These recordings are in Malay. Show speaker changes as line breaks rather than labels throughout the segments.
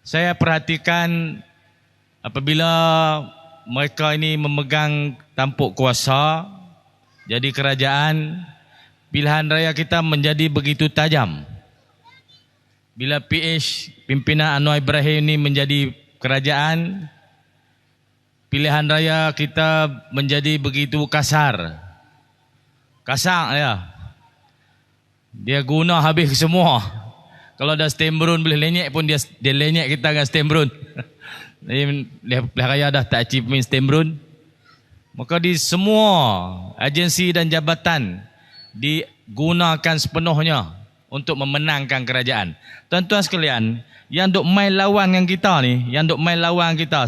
saya perhatikan apabila mereka ini memegang tampuk kuasa, jadi kerajaan, pilihan raya kita menjadi begitu tajam. Bila PH, pimpinan Anwar Ibrahim ini menjadi kerajaan, pilihan raya kita menjadi begitu kasar. Kasar ya. Dia guna habis semua. Kalau dah stem brun boleh lenyek pun dia lenyek kita dengan stem brun. Pilihan raya dah tak achieve stem brun. Maka di semua agensi dan jabatan digunakan sepenuhnya untuk memenangkan kerajaan. Tuan-tuan sekalian, yang duk main lawan dengan kita ni,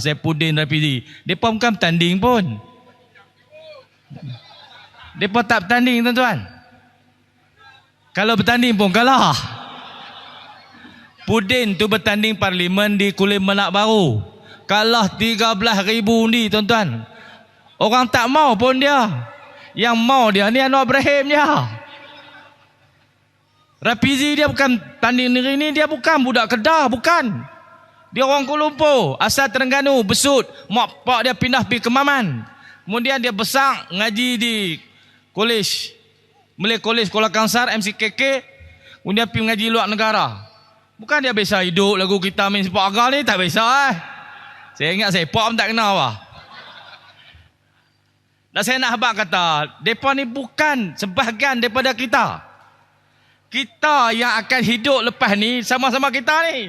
Saifuddin Rapidi, depa bukan bertanding pun. Depa tak bertanding, tuan-tuan. Kalau bertanding pun kalah. Pudin tu bertanding parlimen di Kulim Menak Baru. Kalah 13,000 undi, tuan-tuan. Orang tak mau pun dia. Yang mau dia ni Anwar Ibrahim dia. Rafizi dia bukan tanding negeri ni, dia bukan budak Kedah, bukan. Dia orang Kuala Lumpur, asal Terengganu, besut. Mak pak dia pindah pergi ke Maman. Kemudian dia besar ngaji di Malay College Kuala Kangsar, MCKK. Kemudian pergi ngaji luar negara. Bukan dia biasa hidup lagu kita main sepak agar ni, tak biasa Saya ingat sepak pun tak kenal apa. Dan saya nak habaq kata, mereka ni bukan sebahagian daripada kita. Kita yang akan hidup lepas ni, sama-sama kita ni.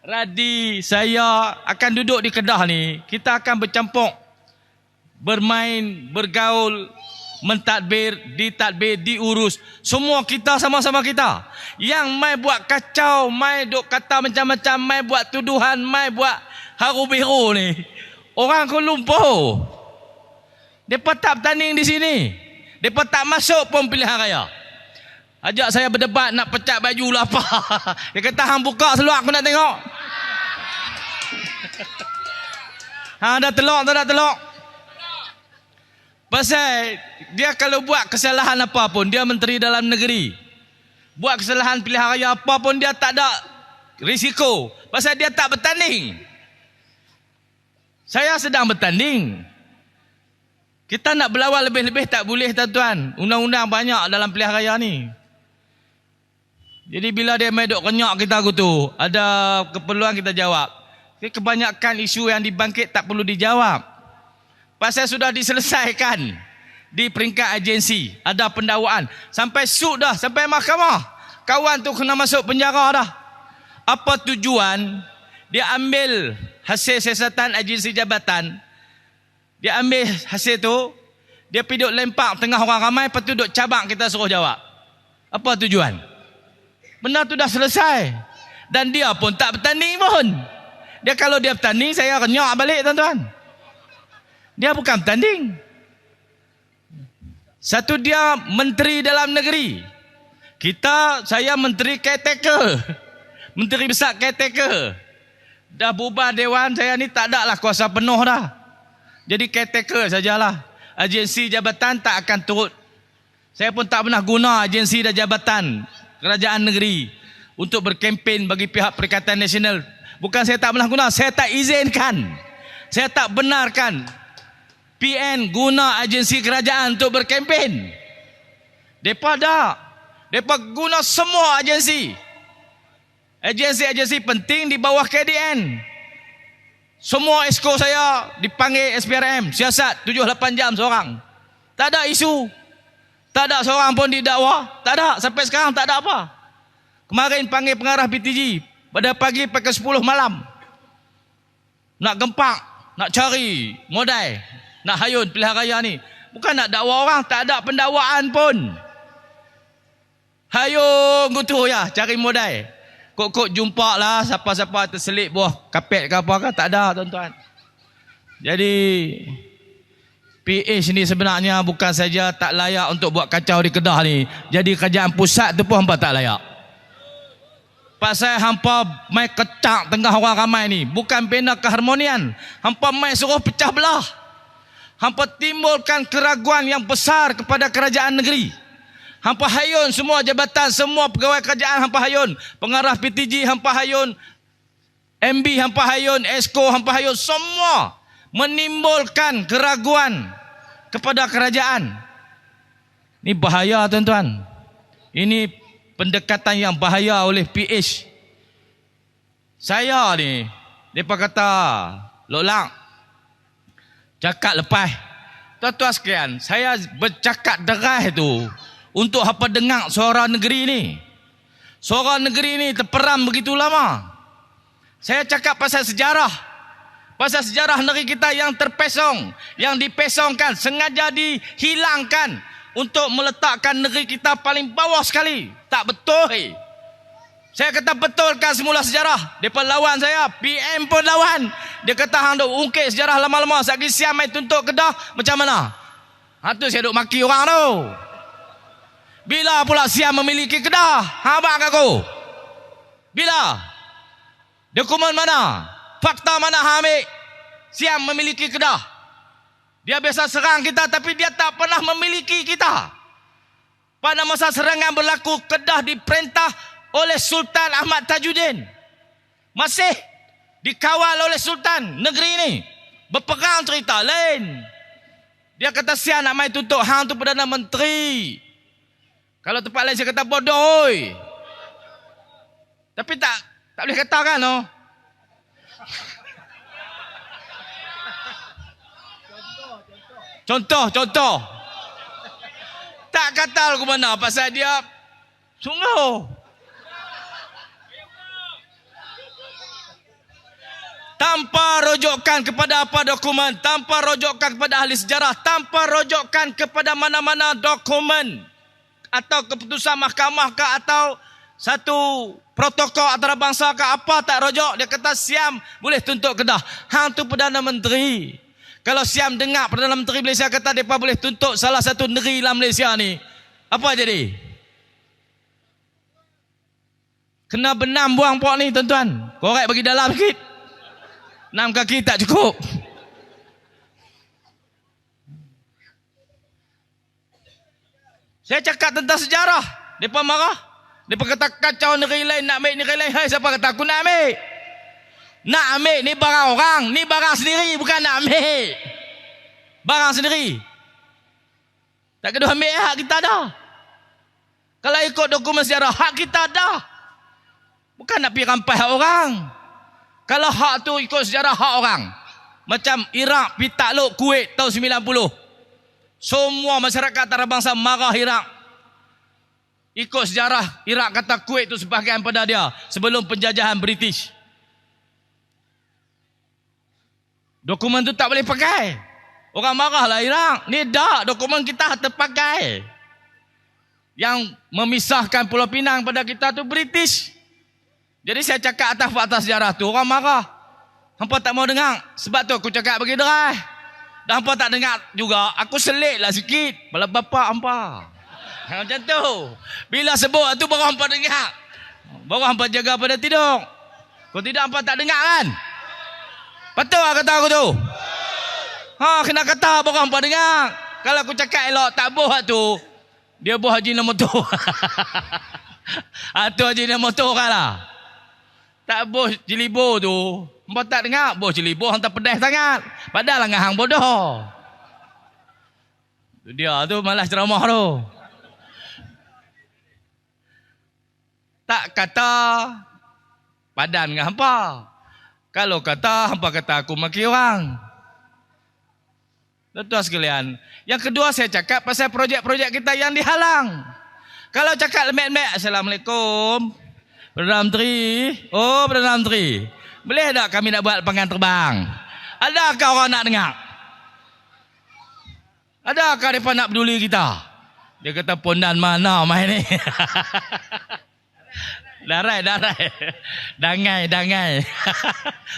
Radi, saya akan duduk di Kedah ni. Kita akan bercampur, bermain, bergaul, mentadbir, ditadbir, diurus. Semua kita sama-sama kita. Yang mai buat kacau, mai duk kata macam-macam, mai buat tuduhan, mai buat haru biru ni, orang Kuala Lumpur. Mereka tak bertanding di sini. Mereka tak masuk pun pilihan raya. Ajak saya berdebat nak pecat baju lah apa. Dia kata hang buka seluar aku nak tengok. Hang dah telok, tak dah telok. Pasal dia kalau buat kesalahan apa pun, dia menteri dalam negeri. Buat kesalahan pilihan raya apa pun dia tak ada risiko. Pasal dia tak bertanding. Saya sedang bertanding. Kita nak berlawan lebih-lebih tak boleh, tuan-tuan. Undang-undang banyak dalam pilihan raya ni. Jadi bila dia main duk kenyak kita tu, ada keperluan kita jawab. Kebanyakan isu yang dibangkit tak perlu dijawab. Pasal sudah diselesaikan di peringkat agensi. Ada pendakwaan. Sampai sud dah, sampai mahkamah. Kawan tu kena masuk penjara dah. Apa tujuan? Dia ambil hasil siasatan agensi jabatan. Dia ambil hasil tu, dia pergi duk lempak tengah orang ramai, lepas tu duk cabak kita suruh jawab. Apa tujuan? Benda tu dah selesai. Dan dia pun tak bertanding pun. Dia kalau dia bertanding, saya renyak balik, tuan-tuan. Dia bukan bertanding. Satu, dia menteri dalam negeri. Saya menteri caretaker. Menteri besar caretaker. Dah bubar dewan, saya ni tak ada lah kuasa penuh dah. Jadi caretaker sajalah. Agensi jabatan tak akan turut. Saya pun tak pernah guna agensi dan jabatan kerajaan negeri untuk berkempen bagi pihak Perikatan Nasional. Bukan saya tak pernah guna, saya tak izinkan. Saya tak benarkan PN guna agensi kerajaan untuk berkempen. Mereka tak. Mereka guna semua agensi. Agensi-agensi penting di bawah KDN. Semua esko saya dipanggil SPRM, siasat 7-8 jam seorang. Tak ada isu. Tak ada seorang pun didakwa. Tak ada, sampai sekarang tak ada apa. Kemarin panggil pengarah PTG pada pagi pukul 10 malam. Nak gempak, nak cari modal, nak hayun pilihan raya ni. Bukan nak dakwa orang, tak ada pendakwaan pun. Hayun gitu ya, cari modal. Kok jumpa lah siapa-siapa terselip buah kapet ke apa ke, tak ada, tuan-tuan. Jadi PH ni sebenarnya bukan saja tak layak untuk buat kacau di Kedah ni. Jadi kerajaan pusat tu pun hampa tak layak. Pasal hampa mai kecak tengah orang ramai ni. Bukan bina keharmonian. Hampa mai suruh pecah belah. Hampa timbulkan keraguan yang besar kepada kerajaan negeri. Hampa hayun semua jabatan, semua pegawai kerajaan hampa hayun. Pengarah PTG hampa hayun. MB hampa hayun, Esko hampa hayun, semua menimbulkan keraguan kepada kerajaan. Ini bahaya tuan-tuan. Ini pendekatan yang bahaya oleh PH. Saya ni, mereka kata, Lok, cakap lepas. Tuan-tuan sekalian, saya bercakap deras tu untuk apa dengar suara negeri ni. Suara negeri ni terperam begitu lama. Saya cakap pasal sejarah. Pasal sejarah negeri kita yang terpesong, yang dipesongkan, sengaja dihilangkan untuk meletakkan negeri kita paling bawah sekali. Tak betul. Saya kata betulkan semula sejarah. Mereka lawan saya. PM pun lawan. Dia kata hang duk ungkit sejarah lama-lama. Sagi siam main tuntut Kedah. Macam mana? Tu saya duk maki orang tu. Bila pula siam memiliki Kedah? Abang aku. Bila? Dokumen mana? Fakta mana hang ambil? Siam memiliki Kedah. Dia biasa serang kita tapi dia tak pernah memiliki kita. Pada masa serangan berlaku, Kedah diperintah oleh Sultan Ahmad Tajuddin. Masih dikawal oleh Sultan negeri ini. Berperang cerita lain. Dia kata sian nak main tuntut hang tu Perdana Menteri. Kalau tempat lain saya kata bodoh. Tapi tak boleh katakan no. Contoh. Tak kata aku mana pasal dia sungguh. Tanpa rujukan kepada apa dokumen, tanpa rujukan kepada ahli sejarah, tanpa rujukan kepada mana-mana dokumen atau keputusan mahkamah ke atau satu protokol antarabangsa ke apa tak rujuk, dia kata siam boleh tuntut Kedah. Hang tu Perdana Menteri. Kalau siam dengar Perdana Menteri Malaysia kata mereka boleh tuntut salah satu negeri dalam Malaysia ni, apa jadi? Kena benam buang pok ni tuan-tuan. Korek bagi dalam sikit. 6 kaki tak cukup. Saya cakap tentang sejarah. Mereka marah. Mereka kata kacau negeri lain, nak ambil negeri lain. Hai, siapa kata aku nak ambil? Nak ambil ni barang orang. Ni barang sendiri, bukan nak ambil. Barang sendiri. Tak kena ambil hak kita dah. Kalau ikut dokumen sejarah, hak kita dah. Bukan nak pergi rampai hak orang. Kalau hak tu ikut sejarah hak orang. Macam Iraq pergi takluk Kuwait tahun 90. Semua masyarakat antarabangsa marah Iraq. Ikut sejarah Iraq kata Kuwait tu sebahagian pada dia sebelum penjajahan British. Dokumen tu tak boleh pakai. Orang marahlah Iraq. Ni dah dokumen kita terpakai. Yang memisahkan Pulau Pinang pada kita tu British. Jadi saya cakap atas fakta sejarah tu, orang marah. Hampa tak mau dengar. Sebab tu aku cakap bagi derai. Dan hampa tak dengar juga, aku selit lah sikit. Bala bapak hampa. Macam tu. Bila sebut tu baru hampa dengar. Baru hampa jaga pada tidur. Kalau tidak hampa tak dengar kan? Betul lah kata aku tu? Kena kata baru hampa dengar. Kalau aku cakap elok tak buah tu, dia buah haji nombor tu. Tu haji nombor tu kan lah. Tak bos jelibo tu. Hampa tak dengar. Bos jelibo hantar pedas sangat. Padahal dengan hang bodoh. Dia tu malas ceramah tu. Tak kata padan dengan hampa. Kalau kata, hampa kata aku maki orang. Tuan-tuan sekalian. Yang kedua saya cakap pasal projek-projek kita yang dihalang. Kalau cakap lembek-lembek, Assalamualaikum. Perdana Menteri. Oh, Perdana Menteri. Boleh tak kami nak buat lapangan terbang? Adakah orang nak dengar? Adakah mereka nak peduli kita? Dia kata pondan mana main ni? Darai. Dangai.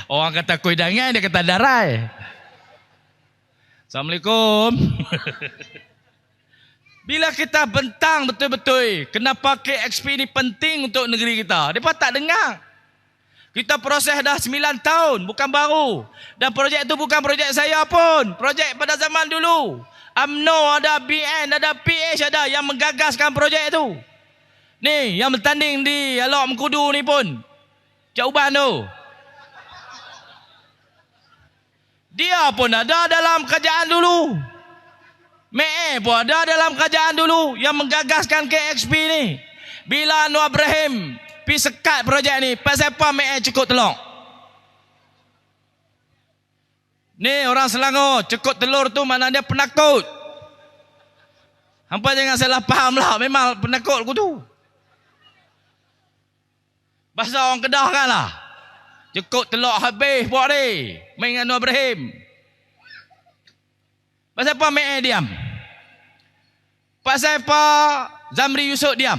Orang kata kuih dangai, dia kata darai. Assalamualaikum. Bila kita bentang betul-betul, kenapa KXP ni penting untuk negeri kita? Mereka tak dengar. Kita proses dah 9 tahun, bukan baru. Dan projek itu bukan projek saya pun. Projek pada zaman dulu. UMNO ada, BN ada, PH ada yang menggagaskan projek itu. Ni, yang bertanding di Alok Mengkudu ni pun. Cik Uban tu. Dia pun ada dalam kerajaan dulu. Mee pun ada dalam kerajaan dulu yang menggagaskan KXP ni. Bila Anwar Ibrahim pergi sekat projek ni, pasal apa Mee cukup telur? Ni orang Selangor, cukup telur tu mana dia penakut. Hampa jangan salah faham lah, memang penakut aku tu. Bahasa orang Kedah kan lah. Cukup telur habis buat ni. Main dengan Anwar Ibrahim. Pasal apa Mee diam? Pasal apa Zamri Yusof diam?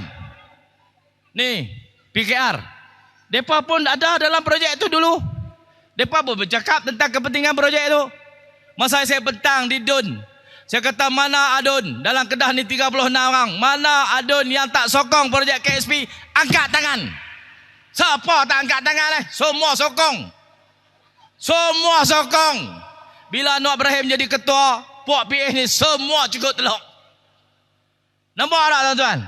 Ni, PKR. Mereka pun ada dalam projek tu dulu. Mereka pun bercakap tentang kepentingan projek tu. Masa saya petang di DUN, saya kata mana adun dalam Kedah ni 36 orang. Mana adun yang tak sokong projek KSP? Angkat tangan. Siapa tak angkat tangan ni? Semua sokong. Semua sokong. Bila Anwar Ibrahim jadi ketua, Puak PH ni semua cukup teluk. Nampak tak tuan-tuan?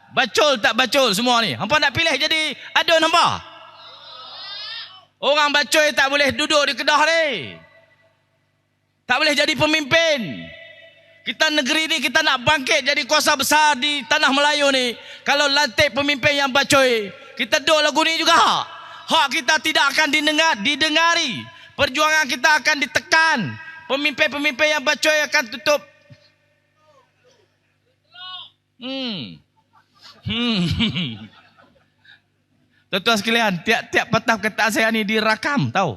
Bacul tak bacul semua ni. Hampa nak pilih jadi adun hampa? Orang bacul tak boleh duduk di Kedah ni. Tak boleh jadi pemimpin. Kita negeri ni kita nak bangkit jadi kuasa besar di tanah Melayu ni. Kalau lantik pemimpin yang bacul, kita duduk lagu ni juga. Hak kita tidak akan didengari. Perjuangan kita akan ditekan. Pemimpin-pemimpin yang bacol akan tutup. Tuan-tuan sekalian, tiap-tiap patah perkataan saya ni dirakam, tahu?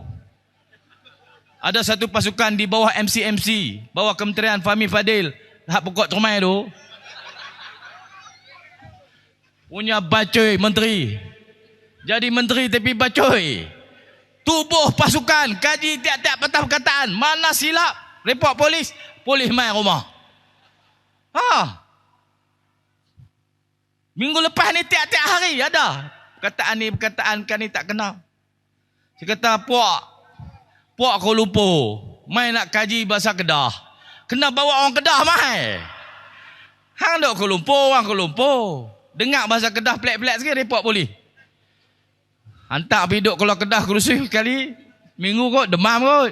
Ada satu pasukan di bawah MC, bawah Kementerian Fahmi Fadil, hak pokok termai tu. Punya bacol menteri. Jadi menteri tapi bacol. Tubuh pasukan, kaji tiap-tiap patah perkataan. Mana silap, report polis, polis main rumah. Minggu lepas ni tiap-tiap hari ada. Perkataan ni tak kenal. Saya kata, Puak Kuala Lumpur, main nak kaji bahasa Kedah. Kena bawa orang Kedah main. Hang dok Kuala Lumpur, orang Kuala Lumpur. Dengar bahasa Kedah pelik-pelik sikit, report polis. Hantar pergi duduk keluar Kedah kerusi sekali. Minggu kot, demam kot.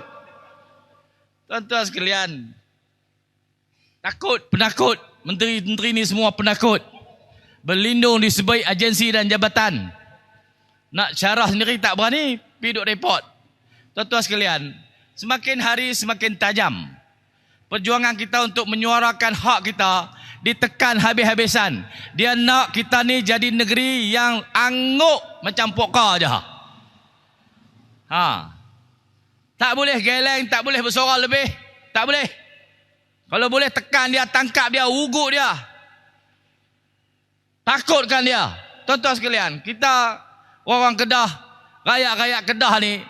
Tuan-tuan sekalian. Penakut. Menteri-menteri ni semua penakut. Berlindung di sebaik agensi dan jabatan. Nak syarah sendiri tak berani. Pergi duduk report. Tuan-tuan sekalian. Semakin hari semakin tajam. Perjuangan kita untuk menyuarakan hak kita ditekan habis-habisan. Dia nak kita ni jadi negeri yang angguk macam poka je. Tak boleh geleng, tak boleh bersorak lebih. Tak boleh. Kalau boleh tekan dia, tangkap dia, ugut dia. Takutkan dia. Tuan-tuan sekalian, kita orang Kedah, rakyat-rakyat Kedah ni,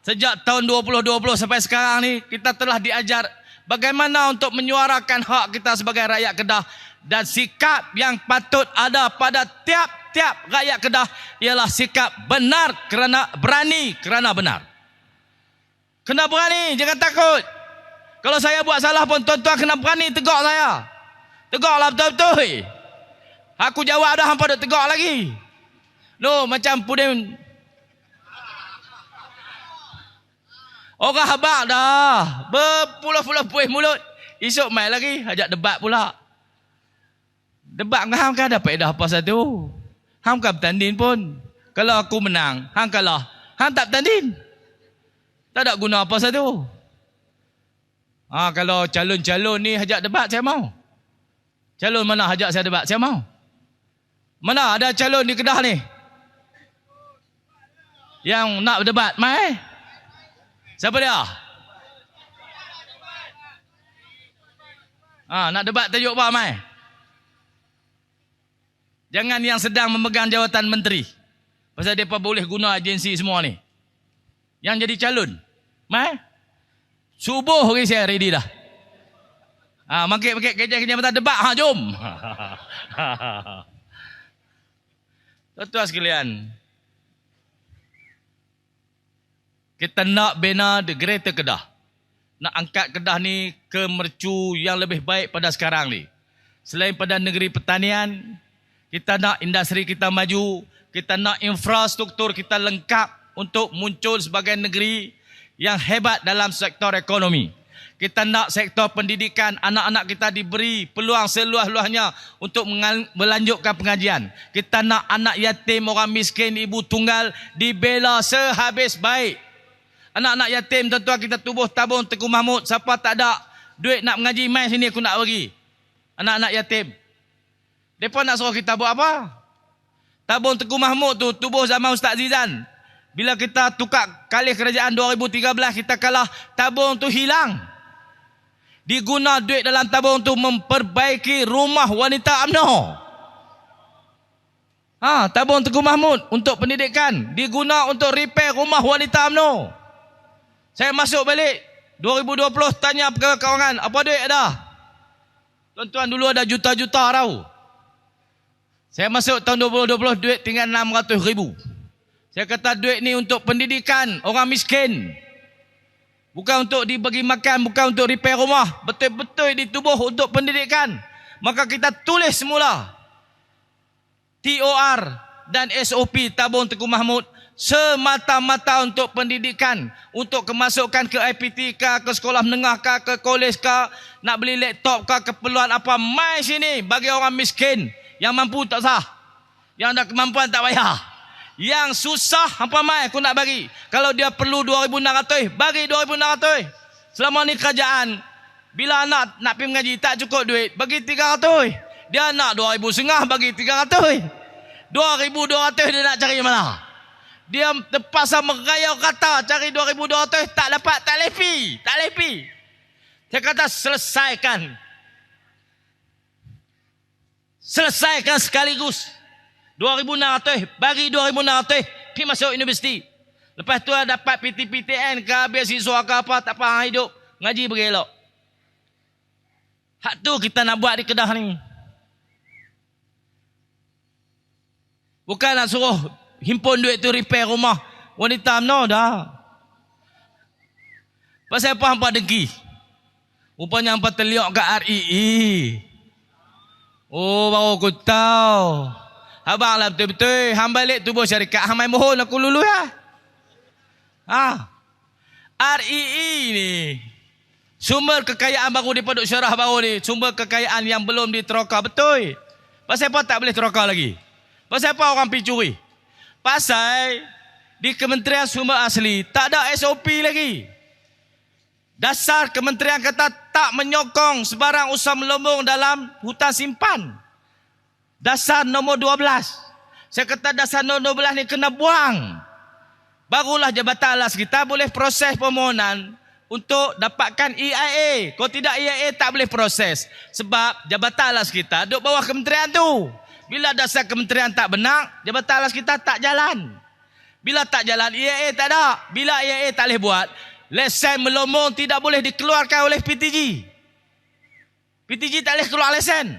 sejak tahun 2020 sampai sekarang ni, kita telah diajar bagaimana untuk menyuarakan hak kita sebagai rakyat Kedah. Dan sikap yang patut ada pada tiap-tiap rakyat Kedah ialah sikap benar kerana berani kerana benar. Kena berani, jangan takut. Kalau saya buat salah pun tuan-tuan kena berani tegur saya. Tegurlah betul-betul. Aku jawab dah, hampa duk tegur lagi. No, macam puding. Orang habak dah. Berpuluh-puluh puih mulut. Esok mai lagi, ajak debat pula. Debat dengan hang kan ada faedah apa satu. Hang kan bertanding pun. Kalau aku menang, hang kalah. Hang tak bertanding. Tak ada guna apa satu. Kalau calon-calon ni ajak debat, saya mau. Calon mana ajak saya debat, saya mau. Mana ada calon di Kedah ni yang nak berdebat, mai? Siapa dia? Nak debat tajuk apa, mai? Jangan yang sedang memegang jawatan menteri. Pasal mereka boleh guna agensi semua ni. Yang jadi calon, mai? Subuh hari saya ready dah. Mangkit-mangkit kerja-kerja mata debat, jom. Tuan-tuan sekalian, kita nak bina the Greater Kedah. Nak angkat Kedah ni ke mercu yang lebih baik pada sekarang ni. Selain pada negeri pertanian, kita nak industri kita maju, kita nak infrastruktur kita lengkap untuk muncul sebagai negeri yang hebat dalam sektor ekonomi. Kita nak sektor pendidikan, anak-anak kita diberi peluang seluas-luasnya untuk melanjutkan pengajian. Kita nak anak yatim, orang miskin, ibu tunggal dibela sehabis baik. Anak-anak yatim, tuan-tuan, kita tubuh tabung Tengku Mahmud. Siapa tak ada duit nak mengaji, mai sini aku nak bagi. Anak-anak yatim. Mereka nak suruh kita buat apa? Tabung Tengku Mahmud tu tubuh zaman Ustaz Zizan. Bila kita tukar kalih kerajaan 2013, kita kalah, tabung tu hilang. Diguna duit dalam tabung tu memperbaiki rumah wanita UMNO. Tabung Tengku Mahmud untuk pendidikan diguna untuk repair rumah wanita UMNO. Saya masuk balik 2020, tanya ke kawangan, apa duit ada? Tuan-tuan, dulu ada juta-juta tau. Saya masuk tahun 2020, duit tinggal 600 ribu. Saya kata duit ni untuk pendidikan orang miskin. Bukan untuk dibagi makan, bukan untuk repair rumah. Betul-betul ditubuh untuk pendidikan. Maka kita tulis semula TOR dan SOP tabung Tengku Mahmud semata-mata untuk pendidikan, untuk kemasukan ke IPT ke sekolah menengah ke kolej nak beli laptop keperluan apa, mai sini bagi orang miskin. Yang mampu tak sah, yang ada kemampuan tak payah. Yang susah hampa mai aku nak bagi. Kalau dia perlu 2,600, bagi 2,600. Selama ni kerajaan, bila anak nak pergi mengaji tak cukup duit, bagi 300. Dia nak 2,500, bagi 300. 2,200 dia nak cari mana? Dia terpaksa merayau kata cari 2,200, tak dapat, tak lepi. Saya kata selesaikan sekaligus. 2,600, bagi 2,600, pergi masuk universiti. Lepas tu dapat PTPTN ke, beasiswa ke apa, tak faham hidup, ngaji bergelok. Hak tu kita nak buat di Kedah ni. Bukan nak suruh himpun duit tu repair rumah wanita UMNO dah. Pasal apa hampa dengki? Rupanya hampa terliok kat REE. Oh, baru aku tahu. Abang lah betul-betul. Hang balik tubuh syarikat. Hang main mohon aku lulu ya. REE ni sumber kekayaan baru di Paduk Syarah baru ni. Sumber kekayaan yang belum diteroka. Betul. Pasal apa tak boleh teroka lagi? Pasal apa orang pergi curi? Pasal di Kementerian Sumber Asli tak ada SOP lagi. Dasar kementerian kata tak menyokong sebarang usaha melambung dalam hutan simpan. Dasar nombor 12. Saya kata dasar nombor 12 ni kena buang. Barulah Jabatan Alas kita boleh proses permohonan untuk dapatkan EIA. Kalau tidak EIA tak boleh proses. Sebab Jabatan Alas kita duduk bawah kementerian tu. Bila dasar kementerian tak benar, Jabatan Alas kita tak jalan. Bila tak jalan, EIA tak ada. Bila EIA tak boleh buat, lesen melambung tidak boleh dikeluarkan oleh PTG. PTG tak boleh keluar lesen.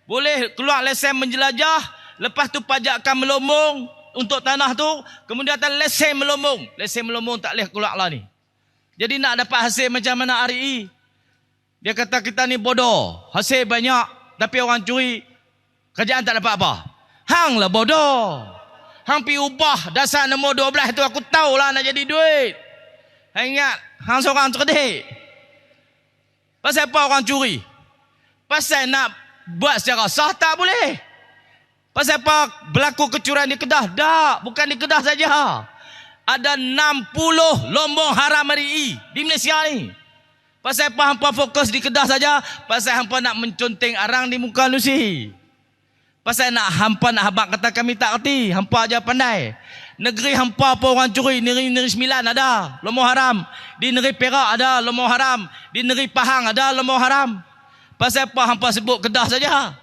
Boleh keluar lesen menjelajah, lepas tu pajakkan melambung untuk tanah tu, kemudian ada lesen melambung. Lesen melambung tak boleh keluar lah ni. Jadi nak dapat hasil macam mana REE? Dia kata kita ni bodoh, hasil banyak tapi orang curi, kerajaan tak dapat apa. Hang lah bodoh. Hang pergi ubah dasar nombor 12 tu, aku tahulah nak jadi duit. Hang ingat, hang seorang cerdik. Pasal apa orang curi? Pasal nak buat secara sah tak boleh. Pasal apa berlaku kecurangan di Kedah? Tak, bukan di Kedah saja. Ada 60 lombong haram REE di Malaysia ni. Pasal apa hampa fokus di Kedah saja? Pasal hampa nak menconteng arang di muka lusi. Pasal nak hampa nak habaq kata kami tak erti. Hampa aja pandai. Negeri hampa apa orang curi? Negeri Sembilan ada lombong haram. Di negeri Perak ada lombong haram. Di negeri Pahang ada lombong haram. Pasal apa hampa sebut Kedah saja?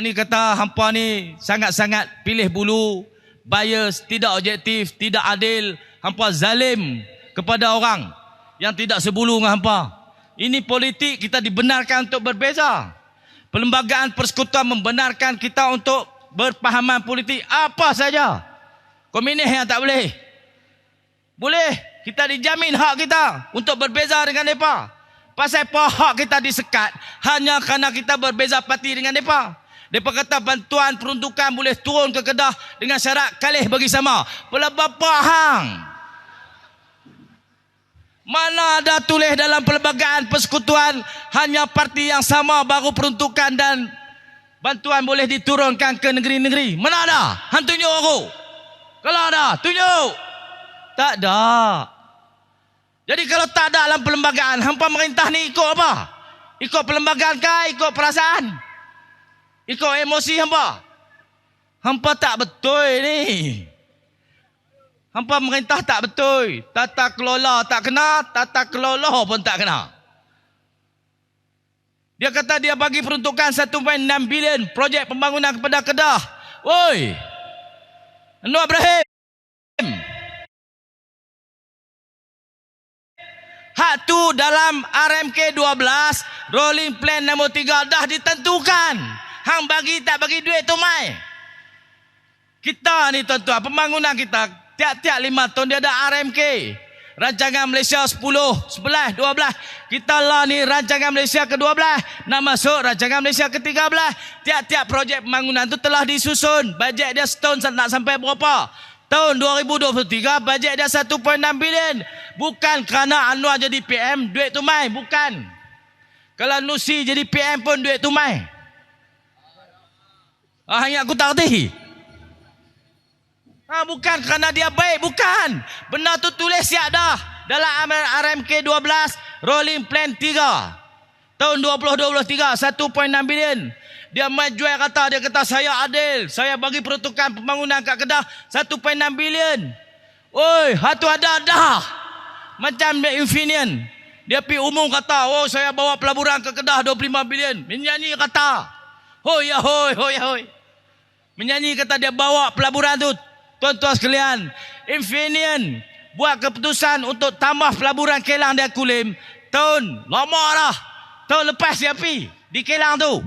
Ni kata hampa ni sangat-sangat pilih bulu, bias, tidak objektif, tidak adil. Hampa zalim kepada orang yang tidak sebulu dengan hampa. Ini politik, kita dibenarkan untuk berbeza. Perlembagaan persekutuan membenarkan kita untuk berpahaman politik apa saja. Komunis yang tak boleh. Boleh, kita dijamin hak kita untuk berbeza dengan mereka. Pasal apa hak kita disekat? Hanya kerana kita berbeza parti dengan mereka. Mereka kata bantuan peruntukan boleh turun ke Kedah dengan syarat kalih bagi sama. Pula bapa hang. Mana ada tulis dalam Perlembagaan Persekutuan hanya parti yang sama baru peruntukan dan bantuan boleh diturunkan ke negeri-negeri? Mana ada? Hang tunjuk aku. Kalau ada, tunjuk. Tak ada. Jadi kalau tak ada dalam perlembagaan, hampa merintah ni ikut apa? Ikut perlembagaan kah? Ikut perasaan? Ikut emosi hampa? Hampa tak betul ni. Hampa merintah tak betul. Tata kelola tak kena, tata kelola pun tak kena. Dia kata dia bagi peruntukan 1.6 bilion projek pembangunan kepada Kedah. Oi, Anwar Ibrahim. Hak tu dalam RMK 12, rolling plan nombor 3 dah ditentukan. Hang bagi tak bagi duit tu mai. Kita ni tuan-tuan, pembangunan kita tiap-tiap 5 tahun dia ada RMK. Rancangan Malaysia 10, 11, 12. Kita lah ni rancangan Malaysia ke-12. Nak masuk rancangan Malaysia ke-13. Tiap-tiap projek pembangunan tu telah disusun. Bajet dia setahun nak sampai berapa? Tahun 2023 bajet dia 1.6 bilion. Bukan kerana Anwar jadi PM duit tu mai. Bukan. Kalau Nusi jadi PM pun duit tu mai. Hanya aku tak erti. Bukan kerana dia baik, bukan. Benda tu tulis siap dah dalam RMK 12 rolling plan 3 tahun 2023 1.6 bilion. Dia menjual dia kata saya adil, saya bagi peruntukan pembangunan kat Kedah 1.6 bilion. Oi, hatu ada dah. Macam Infineon, dia pergi umum kata, oh saya bawa pelaburan ke Kedah 25 bilion. Menyanyi kata, hoi ya hoi, hoi ya hoi. Menyanyi kata dia bawa pelaburan tu. Tuan-tuan sekalian, Infineon buat keputusan untuk tambah pelaburan Kelang dan Kulim tahun lama dah. Tahun lepas dia pergi di Kelang tu.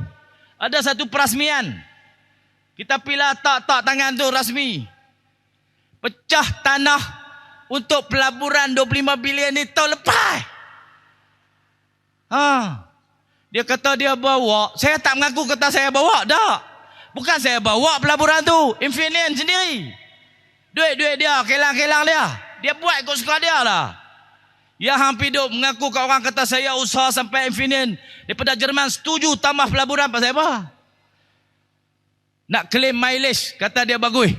Ada satu perasmian. Kita pilih tak tangan tu rasmi. Pecah tanah untuk pelaburan 25 bilion ni tahun lepas. Dia kata dia bawa. Saya tak mengaku kata saya bawa dah. Bukan saya bawa pelaburan tu. Infineon sendiri. Duit-duit dia, kelang-kelang dia. Dia buat ikut suka dia lah. Ya hampir duk mengaku kat orang kata saya usaha sampai Infineon. Daripada Jerman setuju tambah pelaburan pasal apa? Nak claim mileage, kata dia bagus.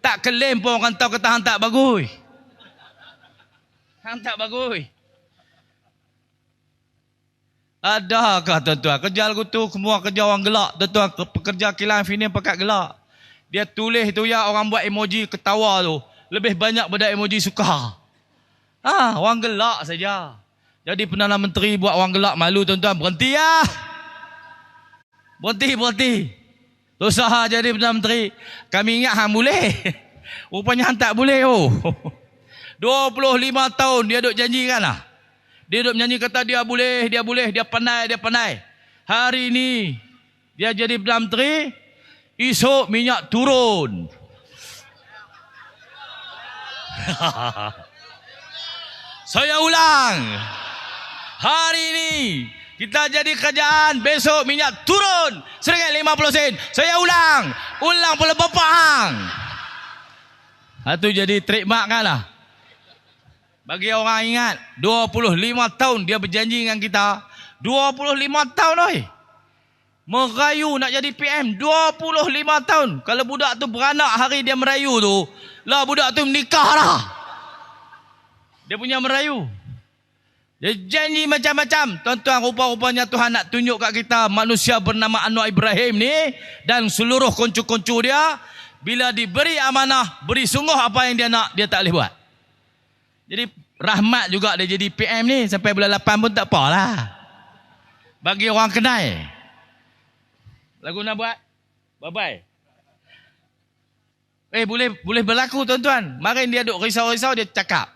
Tak claim pun orang tahu kata hang tak bagus. Hang tak bagus. Adakah tuan-tuan? Kerja aku tu semua kerja orang gelak. Tuan-tuan, pekerja kilang Infineon pakat gelak. Dia tulis tu ya orang buat emoji ketawa tu. Lebih banyak pada emoji suka. Orang gelak saja. Jadi Perdana Menteri buat orang gelak malu tuan-tuan. Berhenti ya. Berhenti. Usaha jadi Perdana Menteri. Kami ingat hang boleh. Rupanya hang tak boleh. 25 tahun dia duk janjikan lah. Dia duk menyanyi kata dia boleh. Dia pandai. Hari ini dia jadi Perdana Menteri. Esok minyak turun. Saya ulang. Hari ini kita jadi kerajaan, besok minyak turun RM1.50. Saya ulang pula bapak hang. Itu jadi trademark kan lah. Bagi orang ingat, 25 tahun dia berjanji dengan kita. 25 tahun oi. Merayu nak jadi PM 25 tahun. Kalau budak tu beranak hari dia merayu tu, lah budak tu menikah dah. Dia punya merayu. Dia janji macam-macam. Tuan-tuan, rupa-rupanya Tuhan nak tunjuk kat kita manusia bernama Anwar Ibrahim ni dan seluruh koncu-koncu dia, bila diberi amanah, beri sungguh apa yang dia nak, dia tak boleh buat. Jadi rahmat juga dia jadi PM ni sampai bulan 8 pun tak apalah. Bagi orang kenal. Lagu nak buat? Bye-bye. Boleh berlaku tuan-tuan. Marin dia duk risau-risau, dia cakap.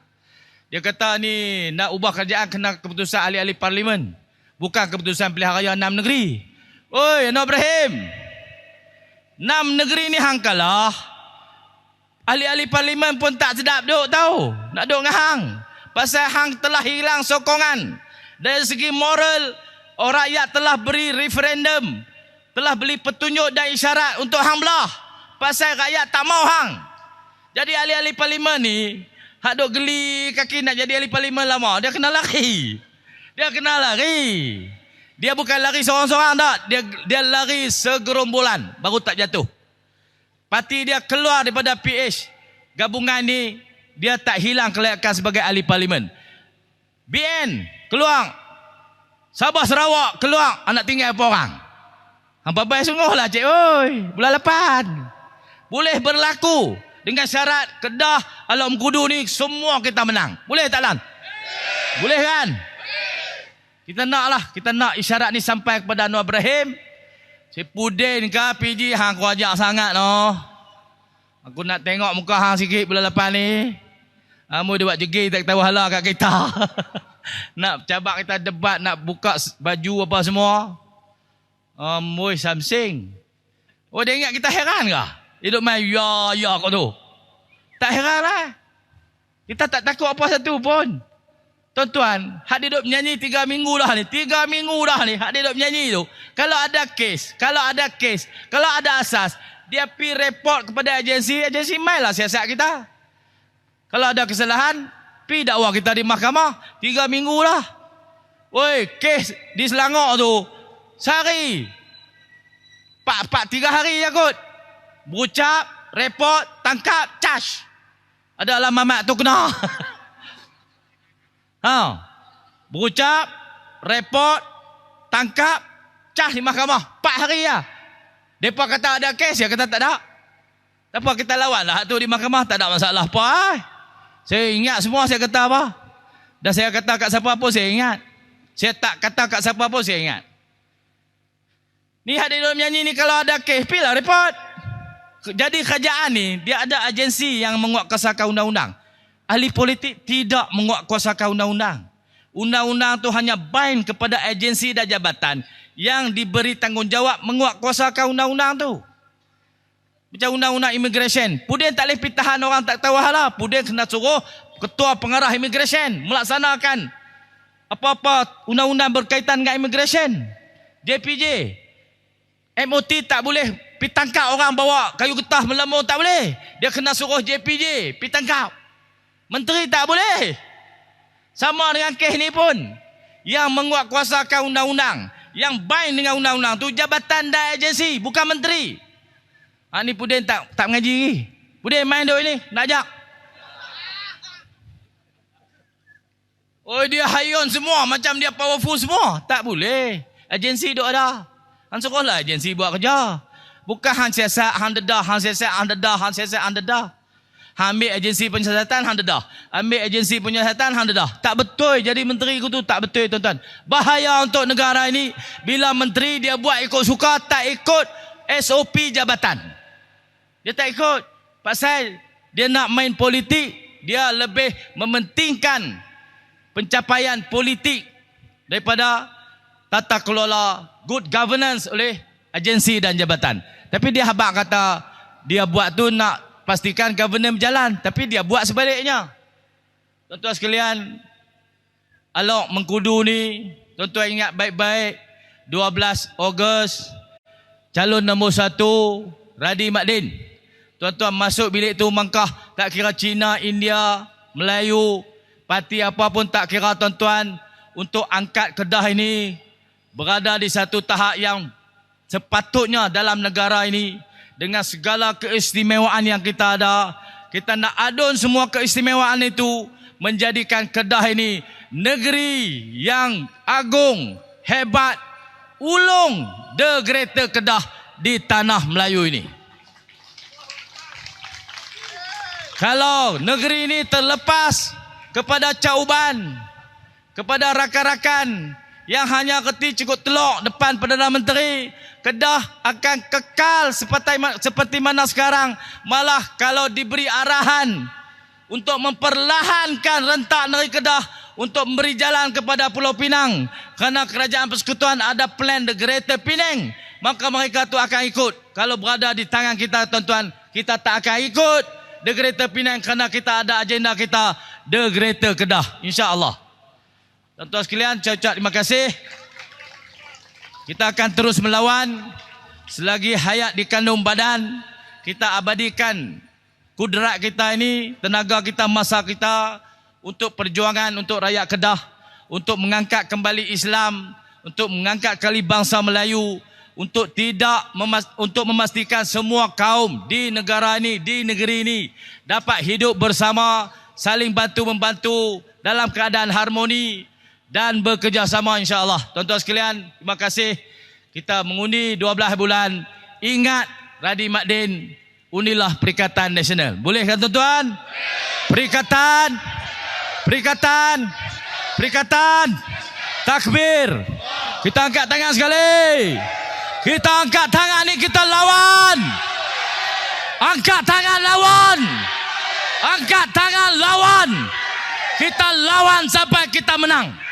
Dia kata ni nak ubah kerajaan kena keputusan ahli-ahli parlimen. Bukan keputusan pilihan raya 6 negeri. Oi, Anwar Ibrahim. 6 negeri ni hang kalah. Ahli-ahli parlimen pun tak sedap duk tahu. Nak duk dengan hang. Pasal hang telah hilang sokongan. Dari segi moral, orang rakyat telah beri referendum. Telah beli petunjuk dan isyarat untuk hang belah. Pasal rakyat tak mau hang. Jadi ahli-ahli parlimen ni, Hak duk geli kaki nak jadi ahli parlimen lama, dia kena lari. Dia kena lari. Dia bukan lari seorang-seorang tak. Dia lari segerombolan baru tak jatuh. Parti dia keluar daripada PH gabungan ni, dia tak hilang kelayakan sebagai ahli parlimen. BN keluar. Sabah Sarawak keluar, anak tinggal apa orang? Hampa baik sungguh lah cik, oi. Bulan 8 boleh berlaku dengan syarat Kedah, Alok Mengkudu ni semua kita menang. Boleh tak Lan? Boleh kan? Kita nak isyarat ni sampai kepada Anwar Ibrahim. Si Pudin ke PG, hang aku ajak sangat no. Aku nak tengok muka hang sikit bulan 8 ni. Amu dia buat jegi tak tahu hala kat kita. Nak cabak kita debat, nak buka baju apa semua. Mui Samsing. Oh dia ingat kita heran ke? Hidup main ya kau tu. Tak heran lah. Kita tak takut apa satu pun. Tuan-tuan, hak dia duduk menyanyi 3 minggu dah ni. 3 minggu dah ni hak dia duduk menyanyi tu. Kalau ada kes, kalau ada asas, dia pergi report kepada agensi main lah siasat kita. Kalau ada kesalahan, pergi dakwa kita di mahkamah. 3 minggu lah. Woi, kes di Selangor tu sehari 3 hari je kot. Berucap, report, tangkap, charge. Ada lah mamat tu kena. Berucap, report, tangkap, charge di mahkamah 4 hari lah. Mereka kata ada kes, ya kata tak ada. Tak apa, kita lawan lah tu di mahkamah, tak ada masalah apa. Saya ingat semua saya kata apa. Dan saya kata kat siapa pun saya ingat. Saya tak kata kat siapa pun saya ingat. Ni hadir dalam nyanyi ni kalau ada kes, pergilah report. Jadi kerajaan ni, dia ada agensi yang menguatkuasakan undang-undang. Ahli politik tidak menguatkuasakan undang-undang. Undang-undang tu hanya bind kepada agensi dan jabatan yang diberi tanggungjawab menguatkuasakan undang-undang tu. Macam undang-undang immigration. Pudin tak boleh pitahan orang tak tahu hala. Pudin kena suruh ketua pengarah immigration melaksanakan apa-apa undang-undang berkaitan dengan immigration. JPJ. MOT tak boleh pitangkap orang bawa kayu getah melemur, tak boleh. Dia kena suruh JPJ pitangkap. Menteri tak boleh. Sama dengan kes ni pun. Yang menguatkuasakan undang-undang, yang bind dengan undang-undang tu jabatan dan agensi, bukan menteri. Ni Pudin tak mengaji lagi. Pudin main duk ni, nak ajak. Oh dia hayun semua, macam dia powerful semua. Tak boleh. Agensi duk ada. Han suruhlah agensi buat kerja. Bukan han siasat, han dedah, han siasat, han dedah, han siasat, han dedah. Han ambil agensi penyiasatan, han dedah. Ambil agensi penyiasatan, han dedah. Tak betul jadi menteri tu, tak betul tuan-tuan. Bahaya untuk negara ini bila menteri dia buat ikut suka, tak ikut SOP jabatan. Dia tak ikut. Pasal dia nak main politik, dia lebih mementingkan pencapaian politik daripada tata kelola good governance oleh agensi dan jabatan. Tapi dia habaq kata dia buat tu nak pastikan governance berjalan, tapi dia buat sebaliknya. Tuan-tuan sekalian, Alok Mengkudu ni, tuan-tuan ingat baik-baik, 12 Ogos, calon nombor 1 Radi Madin. Tuan-tuan masuk bilik tu mangkah, tak kira Cina, India, Melayu, parti apa pun tak kira tuan-tuan, untuk angkat Kedah ini berada di satu tahap yang sepatutnya dalam negara ini. Dengan segala keistimewaan yang kita ada, kita nak adun semua keistimewaan itu, menjadikan Kedah ini negeri yang agung, hebat, ulung the greater Kedah di tanah Melayu ini. Kalau negeri ini terlepas kepada cauban, kepada rakan-rakan yang hanya reti cukup telok depan Perdana Menteri, Kedah akan kekal seperti mana sekarang. Malah kalau diberi arahan untuk memperlahankan rentak negeri Kedah untuk memberi jalan kepada Pulau Pinang, kerana Kerajaan Persekutuan ada plan the Greater Penang, maka mereka tu akan ikut. Kalau berada di tangan kita tuan-tuan, kita tak akan ikut the Greater Penang, kerana kita ada agenda kita the Greater Kedah, insya-Allah. Tuan-tuan sekalian, ucap terima kasih. Kita akan terus melawan selagi hayat di kandung badan. Kita abadikan kudrat kita ini, tenaga kita, masa kita untuk perjuangan untuk rakyat Kedah, untuk mengangkat kembali Islam, untuk mengangkat kembali bangsa Melayu, untuk untuk memastikan semua kaum di negara ini, di negeri ini dapat hidup bersama, saling bantu-membantu dalam keadaan harmoni dan bekerjasama, insya-Allah. Tuan-tuan sekalian, terima kasih. Kita mengundi 12 bulan. Ingat Radhi Madin, unilah Perikatan Nasional. Boleh kan tuan-tuan? Perikatan takbir. Kita angkat tangan sekali. Kita angkat tangan ni, kita lawan. Angkat tangan lawan. Angkat tangan lawan. Kita lawan sampai kita menang.